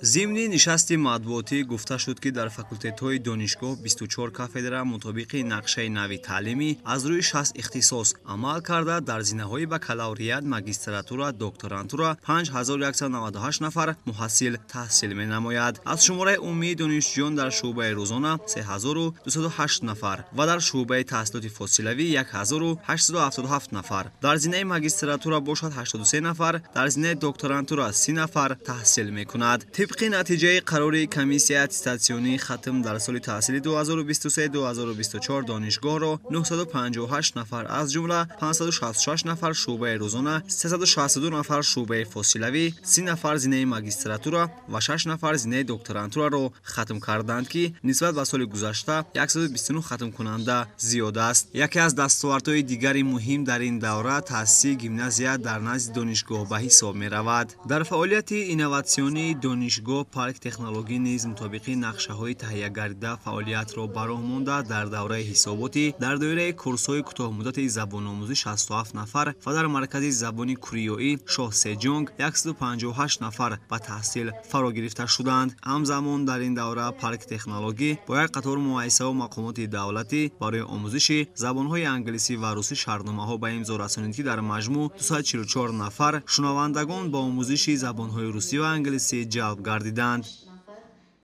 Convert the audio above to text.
ضمن نشست مطبوعاتی گفته شد که در فاکولته‌های دانشگاه 24 کافدرا مطابق نقشه نوی تعلیمی از روی 60 اختصاص عمل کرده در زمینه‌های بکالوریات، ماجستراتورا، دکترانتورا 5198 نفر محصل تحصیل می‌نماید. از شماره عمومی دانشجویان در شعبه روزانه 3208 نفر و در شعبه تحصیلات فاصلوی 1877 نفر. در زمینه ماجستراتورا باشد 83 نفر، در زمینه دکترانتورا 30 نفر تحصیل می‌کند. طبق نتیجه قرار کمیسیه اتستاسیونی ختم در سال تحصیلی 2023-2024 دانشگاه را 958 نفر از جمله 566 نفر شعبه روزانه، 362 نفر شعبه فاصلوی، 30 نفر زمینه ماجستراتورا و 6 نفر زمینه دکترانتورا را ختم کردند که نسبت به سال گذشته 129 ختم کننده زیاد است. یکی از دستاوردهای دیگری مهم در این دوره تأسیس گیمنازیا در نزد دانشگاه به حساب می رود. در فعالیت اینوواسیونی دانشگاه پارک تکنولوژی نیز مطابق نقشه‌های تهیه گردیده فعالیت را براه مانده در دوره حساباتی در دایره کورس‌های کوتاه مدت زبان آموزی 67 نفر و در مرکز زبان کوریایی شاه سجونگ 158 نفر به تحصیل فرا گرفته شدند. همزمان در این دوره پارک تکنولوژی با یک قطار مؤسسه و مقامات دولتی برای آموزش زبان‌های انگلیسی و روسی شرطنامه‌ها به امضا رسانید که در مجموع 244 نفر شنوندگان با آموزش زبان‌های روسی و انگلیسی جلب گردیدند.